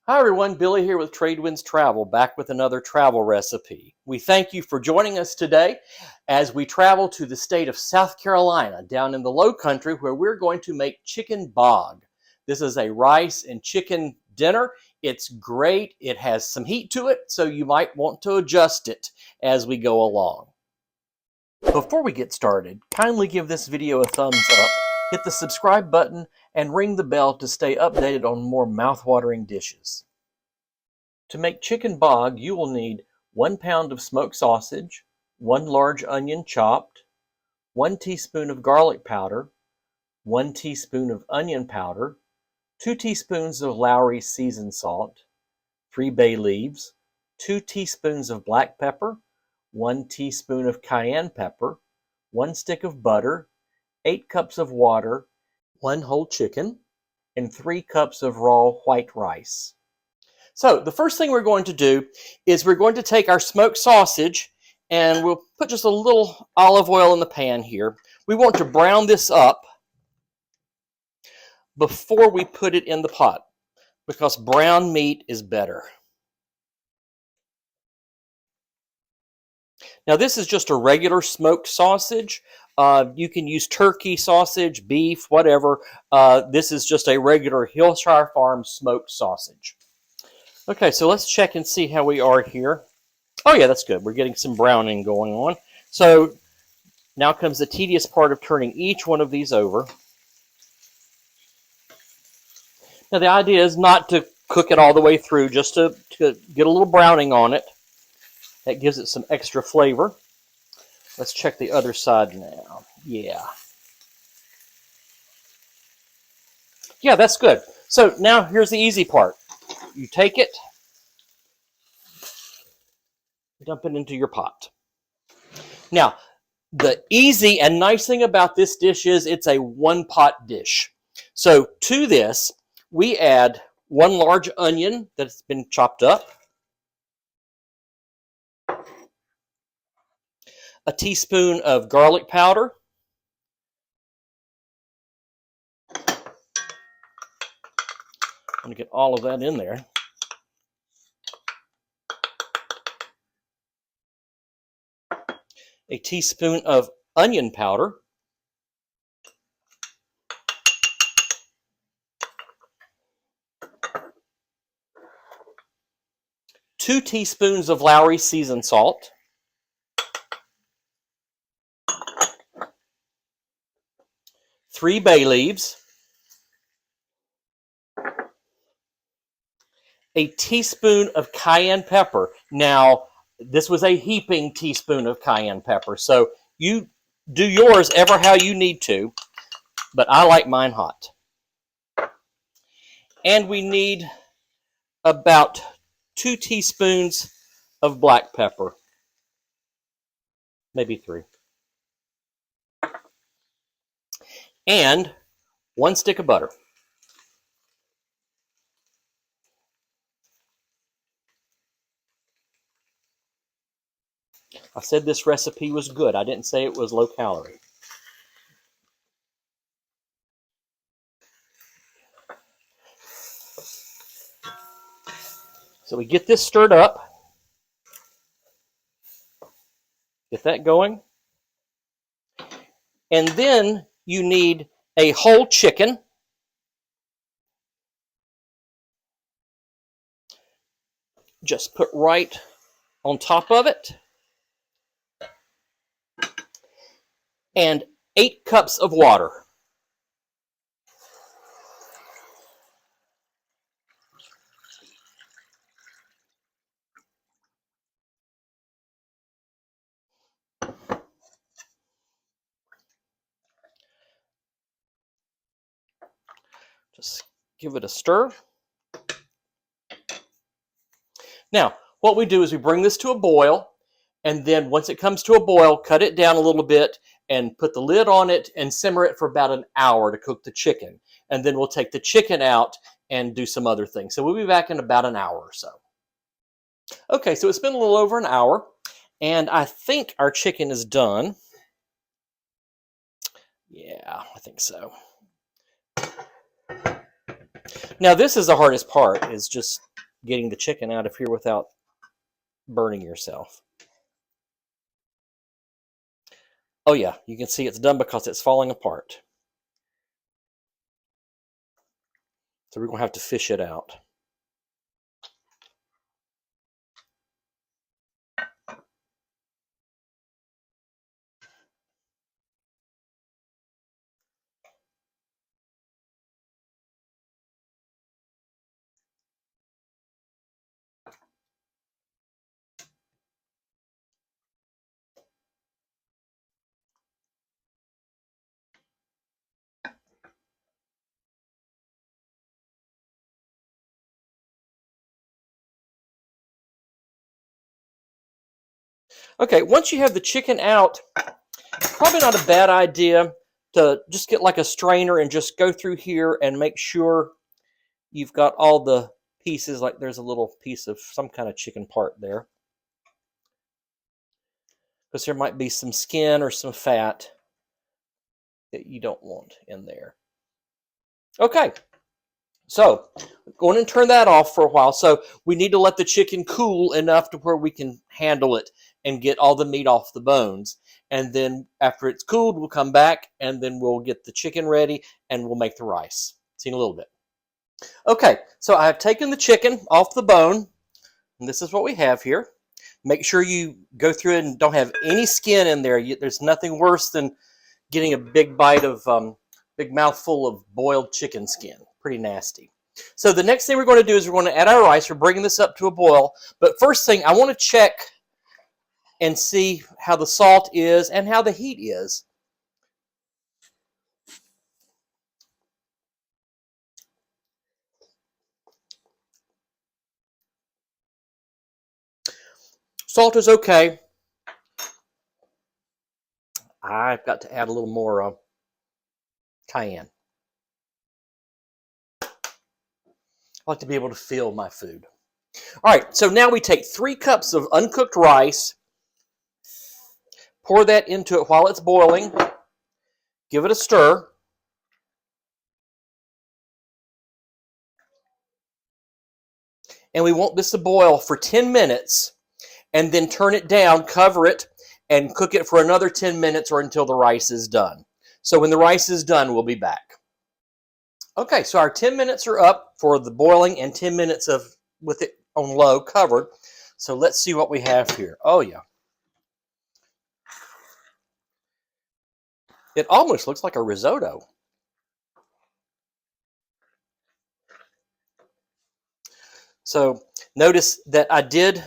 Hi everyone, Billy here with Tradewinds Travel, back with another travel recipe. We thank you for joining us today as we travel to the state of South Carolina, down in the low country, where we're going to make chicken bog. This is a rice and chicken dinner. It's great. It has some heat to it, so you might want to adjust it as we go along. Before we get started, kindly give this video a thumbs up, hit the subscribe button, and ring the bell to stay updated on more mouth-watering dishes. To make chicken bog, you will need 1 pound of smoked sausage, 1 large onion chopped, 1 teaspoon of garlic powder, 1 teaspoon of onion powder, 2 teaspoons of Lowry seasoned salt, 3 bay leaves, 2 teaspoons of black pepper, 1 teaspoon of cayenne pepper, 1 stick of butter, 8 cups of water, 1 whole chicken, and 3 cups of raw white rice. So the first thing we're going to do is we're going to take our smoked sausage and we'll put just a little olive oil in the pan here. We want to brown this up before we put it in the pot because brown meat is better. Now this is just a regular smoked sausage. You can use turkey sausage, beef, whatever. This is just a regular Hillshire Farm smoked sausage. Okay, so let's check and see how we are here. Oh yeah, that's good. We're getting some browning going on. So now comes the tedious part of turning each one of these over. Now the idea is not to cook it all the way through, just to get a little browning on it. That gives it some extra flavor. Let's check the other side now. Yeah, that's good. So now here's the easy part. You take it, dump it into your pot. Now, the easy and nice thing about this dish is it's a one-pot dish. So to this, we add 1 large onion that's been chopped up, a teaspoon of garlic powder, I'm going to get all of that in there, a teaspoon of onion powder, 2 teaspoons of Lowry seasoned salt, 3 bay leaves, a teaspoon of cayenne pepper. Now, this was a heaping teaspoon of cayenne pepper, so you do yours ever how you need to, but I like mine hot. And we need about 2 teaspoons of black pepper, maybe 3. And 1 stick of butter. I said this recipe was good. I didn't say it was low calorie. So we get this stirred up. Get that going. And then you need a whole chicken. Just put right on top of it. And 8 cups of water. Just give it a stir. Now, what we do is we bring this to a boil, and then once it comes to a boil, cut it down a little bit and put the lid on it and simmer it for about an hour to cook the chicken. And then we'll take the chicken out and do some other things. So we'll be back in about an hour or so. Okay, so it's been a little over an hour, and I think our chicken is done. Yeah, I think so. Now this is the hardest part, is just getting the chicken out of here without burning yourself. Oh yeah, you can see it's done because it's falling apart. So we're going to have to fish it out. Okay, once you have the chicken out, probably not a bad idea to just get like a strainer and just go through here and make sure you've got all the pieces. Like there's a little piece of some kind of chicken part there, because there might be some skin or some fat that you don't want in there. Okay, so go on and turn that off for a while. So we need to let the chicken cool enough to where we can handle it and get all the meat off the bones. And then after it's cooled, we'll come back and then we'll get the chicken ready and we'll make the rice. See you in a little bit. Okay, so I've taken the chicken off the bone, and this is what we have here. Make sure you go through it and don't have any skin in there. There's nothing worse than getting a big bite of, big mouthful of boiled chicken skin. Pretty nasty. So the next thing we're going to do is we're going to add our rice. We're bringing this up to a boil. But first thing, I want to check and see how the salt is and how the heat is. Salt is okay. I've got to add a little more cayenne. I like to be able to feel my food. All right, so now we take 3 cups of uncooked rice, pour that into it while it's boiling, give it a stir. And we want this to boil for 10 minutes, and then turn it down, cover it, and cook it for another 10 minutes or until the rice is done. So when the rice is done, we'll be back. Okay, so our 10 minutes are up for the boiling and 10 minutes of with it on low covered. So let's see what we have here. Oh yeah. It almost looks like a risotto. So notice that I did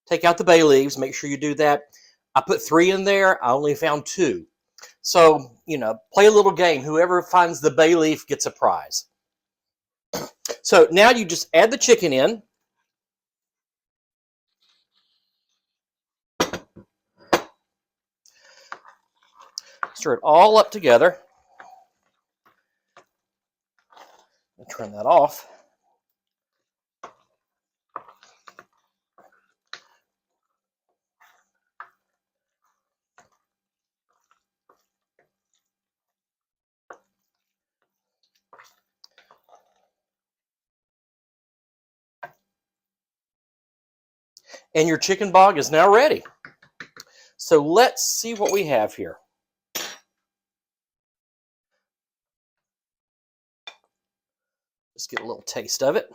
take out the bay leaves. Make sure you do that. I put 3 in there. I only found 2. So, you know, play a little game. Whoever finds the bay leaf gets a prize. So now you just add the chicken in. Stir it all up together. Turn that off. And your chicken bog is now ready. So let's see what we have here. Just get a little taste of it.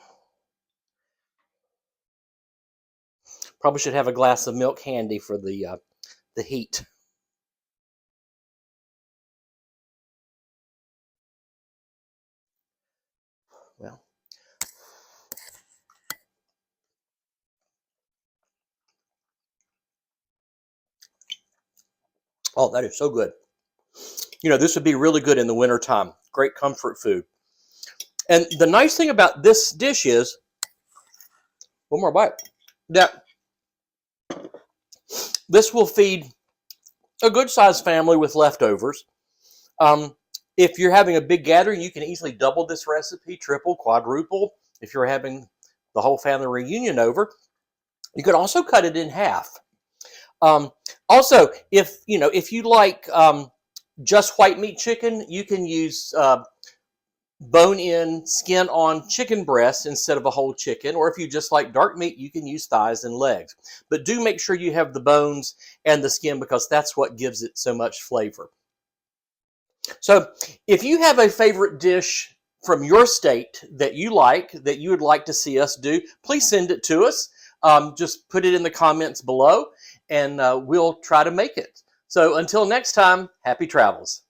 Probably should have a glass of milk handy for the heat. Well, oh, that is so good. You know, this would be really good in the wintertime. Great comfort food. And the nice thing about this dish is, one more bite, that this will feed a good-sized family with leftovers. If you're having a big gathering, you can easily double this recipe, triple, quadruple. If you're having the whole family reunion over, you could also cut it in half. Also, if you like just white meat chicken, you can use bone-in, skin-on chicken breast instead of a whole chicken, or if you just like dark meat, you can use thighs and legs. But do make sure you have the bones and the skin because that's what gives it so much flavor. So if you have a favorite dish from your state that you like, that you would like to see us do, please send it to us. Just put it in the comments below and we'll try to make it. So until next time, happy travels.